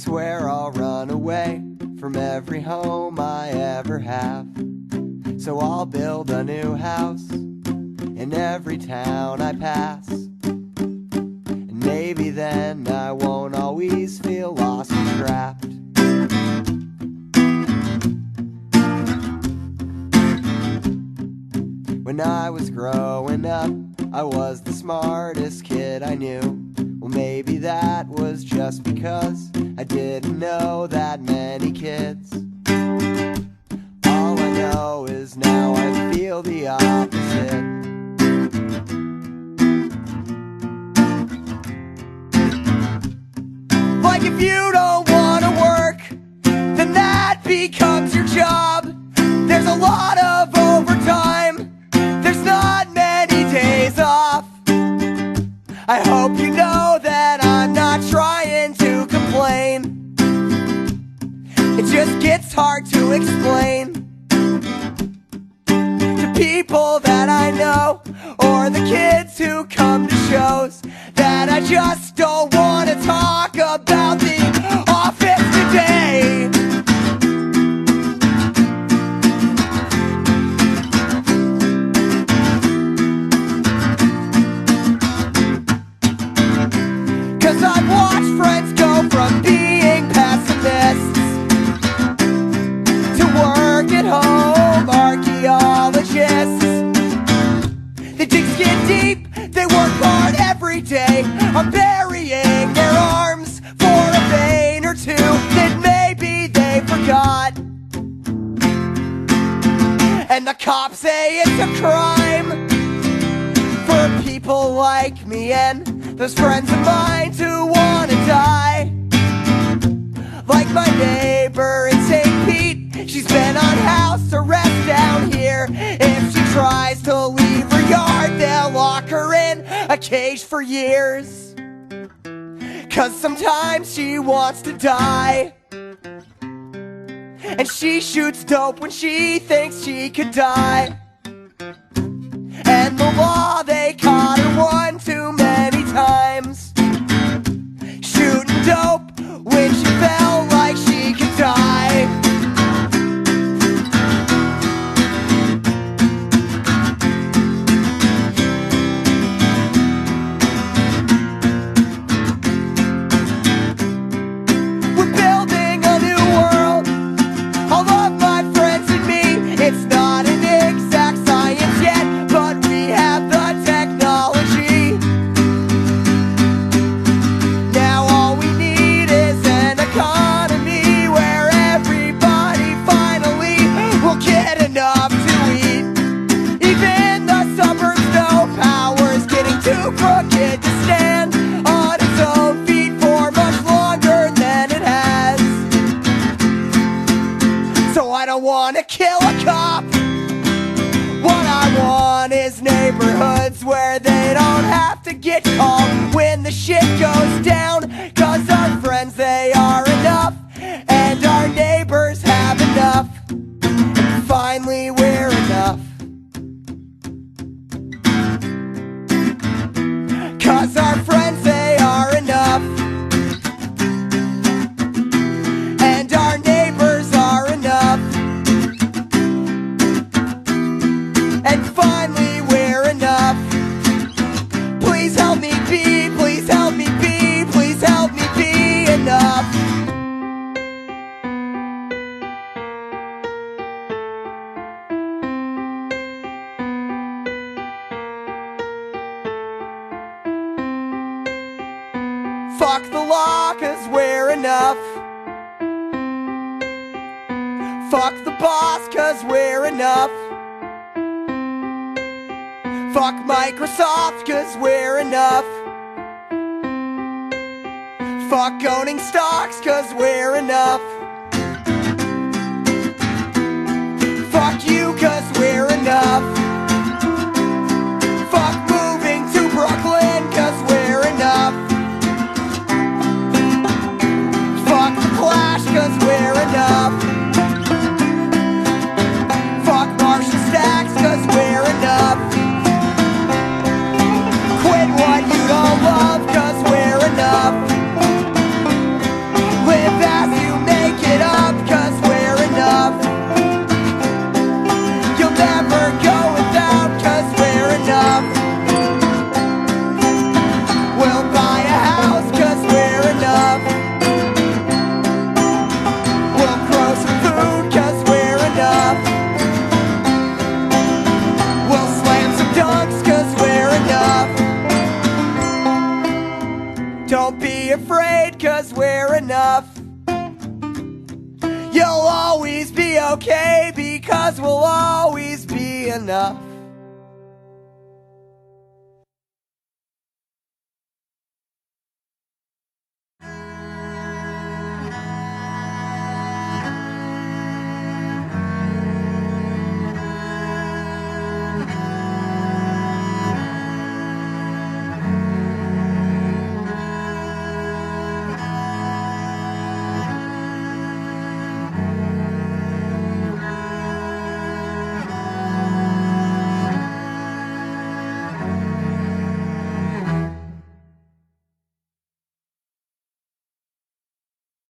swear I'll run away from every home I ever have. So I'll build a new house in every town I pass. And maybe then I won't always feel lost and trapped. When I was growing up, I was the smartest kid I knew. Well, maybe that was just because I didn't know that many kids. All I know is now I feel the opposite. Like if you don't want to work, then that becomes your job. There's a lot of overtime. There's not many days off. I hope you know that I'm not trying to complain. It just gets hard to explain to people that I know, or the kids who come to shows, that I just don't want to talk about the office today. 'Cause I've watched friends go from being pessimists to work at home archaeologists. They dig skin deep, they work hard every day on burying their arms for a vein or two that maybe they forgot. And the cops say it's a crime for people like me and those friends of mine to wanna die. Like my neighbor in St. Pete, she's been on house arrest down here. If she tries to leave her yard, they'll lock her in a cage for years. 'Cause sometimes she wants to die, and she shoots dope when she thinks she could die. And the law, they caught her one too many times, shooting dope when she felt like she could die. We're building a new world, all of my friends and me. It's not an exact science yet, but we have the technology. Now all we need is an economy where everybody finally will get enough to eat. Even the suburbs know power's getting too crooked to stand on its own feet for much longer than it has. So I don't want to kill a cop. What I want is neighborhoods where they don't have to get called when the shit goes down. 'Cause our friends, they are enough, and our neighbors have enough. And finally we're enough. 'Cause our friends, they are enough, and our neighbors are enough. And finally we're enough. Please help me be, please help me be, please help me be enough. Fuck the law, 'cause we're enough. Fuck the boss, 'cause we're enough. Fuck Microsoft, 'cause we're enough. Fuck owning stocks, 'cause we're enough. Fuck you, 'cause we're enough. Fuck moving to Brooklyn, 'cause we're enough. Fuck the Clash, 'cause we're enough. Fuck Marshall Stacks, 'cause we're enough. Quit what you don't love, 'cause we're enough. Live afraid, 'cause we're enough. You'll always be okay, because we'll always be enough.